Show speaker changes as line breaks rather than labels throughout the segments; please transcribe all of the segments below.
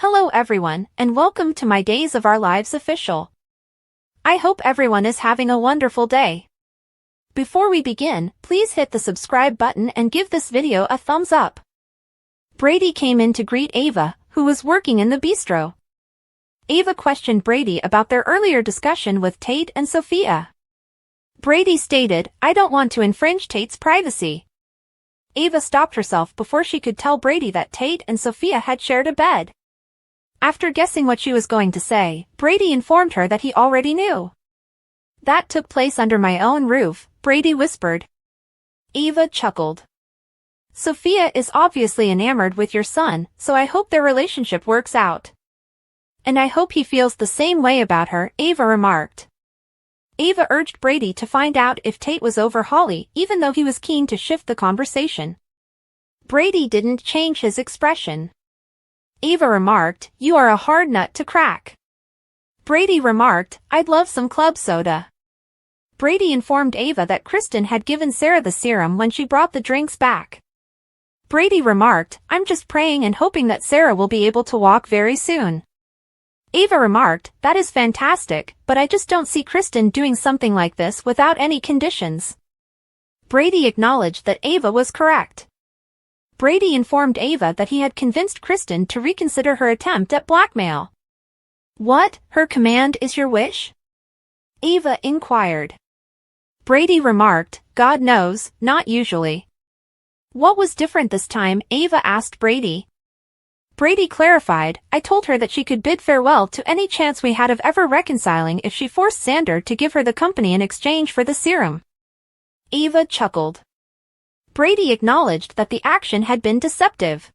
Hello everyone, and welcome to my Days of Our Lives official. I hope everyone is having a wonderful day. Before we begin, please hit the subscribe button and give this video a thumbs up. Brady came in to greet Ava, who was working in the bistro. Ava questioned Brady about their earlier discussion with Tate and Sophia. Brady stated, "I don't want to infringe Tate's privacy." Ava stopped herself before she could tell Brady that Tate and Sophia had shared a bed. After guessing what she was going to say, Brady informed her that he already knew. "That took place under my own roof," Brady whispered. Ava chuckled. "Sophia is obviously enamored with your son, so I hope their relationship works out." "And I hope he feels the same way about her," Ava remarked. Ava urged Brady to find out if Tate was over Holly, even though he was keen to shift the conversation. Brady didn't change his expression. Ava remarked, "You are a hard nut to crack." Brady remarked, "I'd love some club soda." Brady informed Ava that Kristen had given Sarah the serum when she brought the drinks back. Brady remarked, "I'm just praying and hoping that Sarah will be able to walk very soon." Ava remarked, "That is fantastic, but I just don't see Kristen doing something like this without any conditions." Brady acknowledged that Ava was correct. Brady informed Ava that he had convinced Kristen to reconsider her attempt at blackmail. "What, her command is your wish?" Ava inquired. Brady remarked, "God knows, not usually." "What was different this time?" Ava asked Brady. Brady clarified, "I told her that she could bid farewell to any chance we had of ever reconciling if she forced Xander to give her the company in exchange for the serum." Ava chuckled. Brady acknowledged that the action had been deceptive.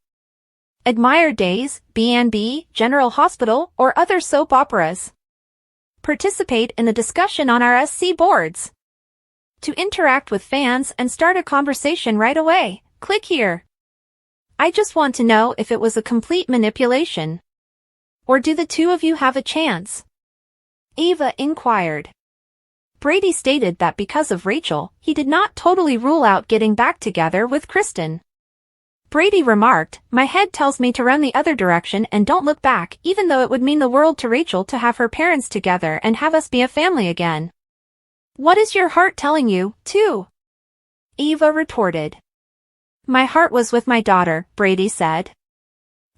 Admire Days, B&B, General Hospital, or other soap operas. Participate in the discussion on our SC boards. To interact with fans and start a conversation right away, click here. I just want to know if it was a complete manipulation. Or do the two of you have a chance? Ava inquired. Brady stated that because of Rachel, he did not totally rule out getting back together with Kristen. Brady remarked, "My head tells me to run the other direction and don't look back, even though it would mean the world to Rachel to have her parents together and have us be a family again." "What is your heart telling you, too?" Ava retorted. "My heart was with my daughter," Brady said.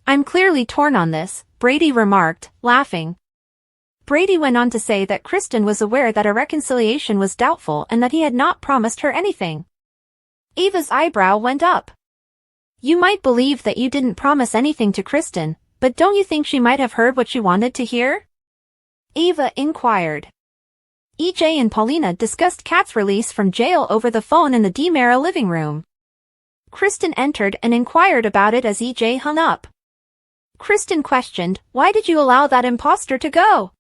"I'm clearly torn on this," Brady remarked, laughing. Brady went on to say that Kristen was aware that a reconciliation was doubtful and that he had not promised her anything. Ava's eyebrow went up. "You might believe that you didn't promise anything to Kristen, but don't you think she might have heard what she wanted to hear?" Ava inquired. EJ and Paulina discussed Kat's release from jail over the phone in the DiMera living room. Kristen entered and inquired about it as EJ hung up. Kristen questioned, "Why did you allow that imposter to go?"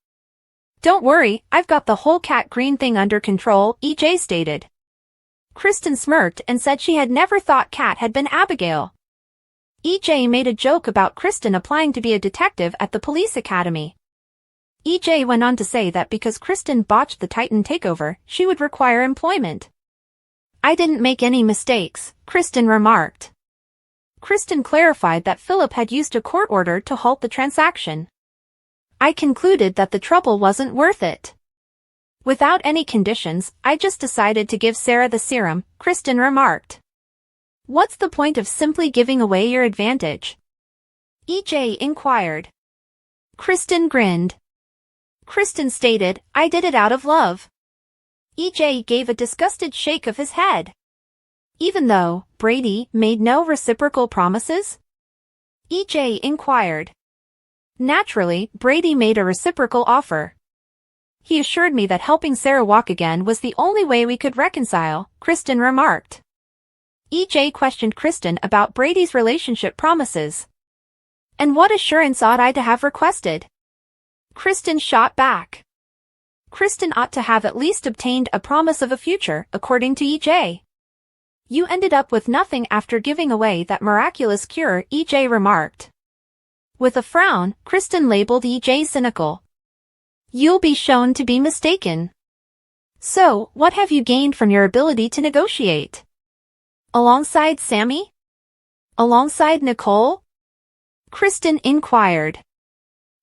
"Don't worry, I've got the whole Kat Greene thing under control," EJ stated. Kristen smirked and said she had never thought Kat had been Abigail. EJ made a joke about Kristen applying to be a detective at the police academy. EJ went on to say that because Kristen botched the Titan takeover, she would require employment. "I didn't make any mistakes," Kristen remarked. Kristen clarified that Philip had used a court order to halt the transaction. "I concluded that the trouble wasn't worth it. Without any conditions, I just decided to give Sarah the serum," Kristen remarked. "What's the point of simply giving away your advantage?" EJ inquired. Kristen grinned. Kristen stated, "I did it out of love." EJ gave a disgusted shake of his head. "Even though Brady made no reciprocal promises?" EJ inquired. "Naturally, Brady made a reciprocal offer. He assured me that helping Sarah walk again was the only way we could reconcile," Kristen remarked. EJ questioned Kristen about Brady's relationship promises. "And what assurance ought I to have requested?" Kristen shot back. Kristen ought to have at least obtained a promise of a future, according to EJ. "You ended up with nothing after giving away that miraculous cure," EJ remarked. With a frown, Kristen labeled EJ cynical. "You'll be shown to be mistaken. So, what have you gained from your ability to negotiate? Alongside Sammy? Alongside Nicole?" Kristen inquired.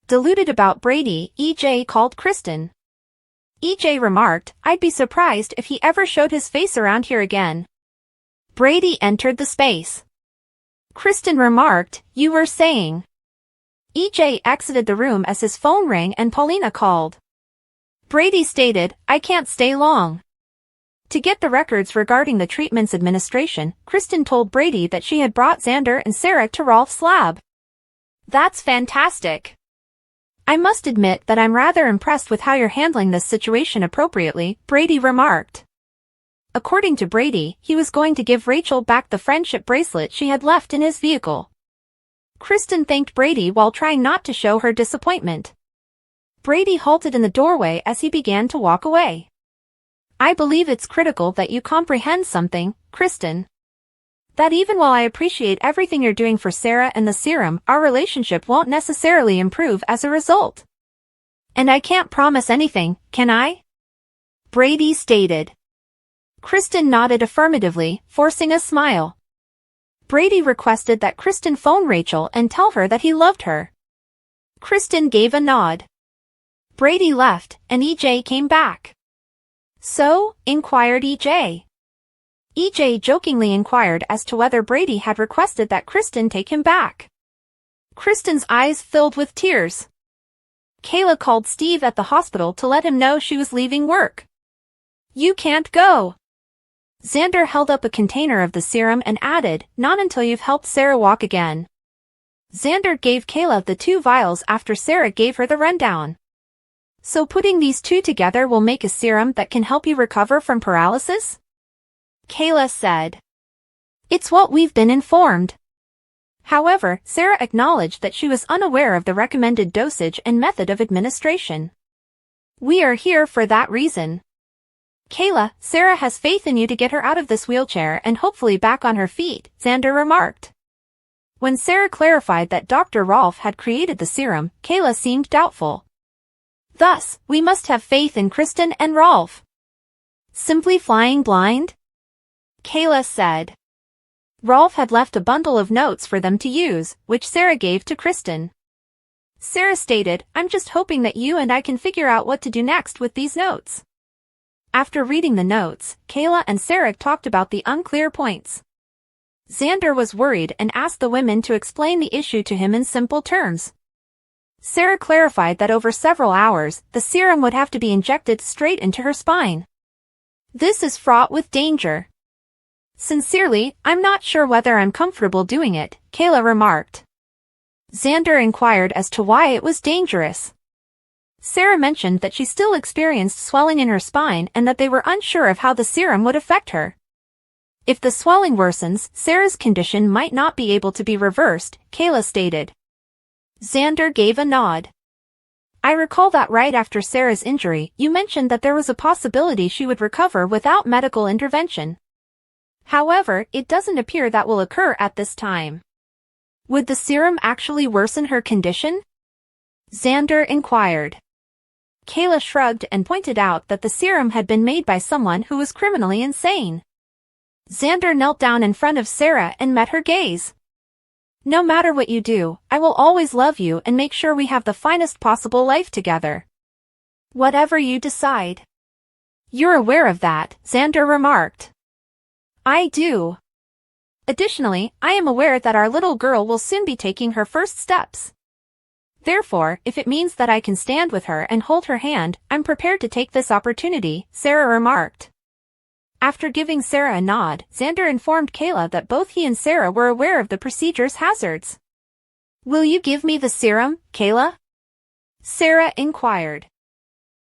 Deluded about Brady, EJ called Kristen. EJ remarked, "I'd be surprised if he ever showed his face around here again." Brady entered the space. Kristen remarked, "You were saying." EJ exited the room as his phone rang and Paulina called. Brady stated, "I can't stay long." To get the records regarding the treatment's administration, Kristen told Brady that she had brought Xander and Sarah to Rolf's lab. "That's fantastic. I must admit that I'm rather impressed with how you're handling this situation appropriately," Brady remarked. According to Brady, he was going to give Rachel back the friendship bracelet she had left in his vehicle. Kristen thanked Brady while trying not to show her disappointment. Brady halted in the doorway as he began to walk away. "I believe it's critical that you comprehend something, Kristen. That even while I appreciate everything you're doing for Sarah and the serum, our relationship won't necessarily improve as a result. And I can't promise anything, can I?" Brady stated. Kristen nodded affirmatively, forcing a smile. Brady requested that Kristen phone Rachel and tell her that he loved her. Kristen gave a nod. Brady left, and EJ came back. "So?" inquired EJ. EJ jokingly inquired as to whether Brady had requested that Kristen take him back. Kristen's eyes filled with tears. Kayla called Steve at the hospital to let him know she was leaving work. "You can't go." Xander held up a container of the serum and added, "Not until you've helped Sarah walk again." Xander gave Kayla the 2 vials after Sarah gave her the rundown. "So putting these 2 together will make a serum that can help you recover from paralysis?" Kayla said. "It's what we've been informed." However, Sarah acknowledged that she was unaware of the recommended dosage and method of administration. "We are here for that reason. Kayla, Sarah has faith in you to get her out of this wheelchair and hopefully back on her feet," Xander remarked. When Sarah clarified that Dr. Rolf had created the serum, Kayla seemed doubtful. "Thus, we must have faith in Kristen and Rolf." "Simply flying blind?" Kayla said. Rolf had left a bundle of notes for them to use, which Sarah gave to Kristen. Sarah stated, "I'm just hoping that you and I can figure out what to do next with these notes." After reading the notes, Kayla and Sarah talked about the unclear points. Xander was worried and asked the women to explain the issue to him in simple terms. Sarah clarified that over several hours, the serum would have to be injected straight into her spine. "This is fraught with danger. Sincerely, I'm not sure whether I'm comfortable doing it," Kayla remarked. Xander inquired as to why it was dangerous. Sarah mentioned that she still experienced swelling in her spine and that they were unsure of how the serum would affect her. If the swelling worsens, Sarah's condition might not be able to be reversed, Kayla stated. Xander gave a nod. "I recall that right after Sarah's injury, you mentioned that there was a possibility she would recover without medical intervention. However, it doesn't appear that will occur at this time. Would the serum actually worsen her condition?" Xander inquired. Kayla shrugged and pointed out that the serum had been made by someone who was criminally insane. Xander knelt down in front of Sarah and met her gaze. "No matter what you do, I will always love you and make sure we have the finest possible life together. Whatever you decide." "You're aware of that," Xander remarked. "I do. Additionally, I am aware that our little girl will soon be taking her first steps. Therefore, if it means that I can stand with her and hold her hand, I'm prepared to take this opportunity," Sarah remarked. After giving Sarah a nod, Xander informed Kayla that both he and Sarah were aware of the procedure's hazards. "Will you give me the serum, Kayla?" Sarah inquired.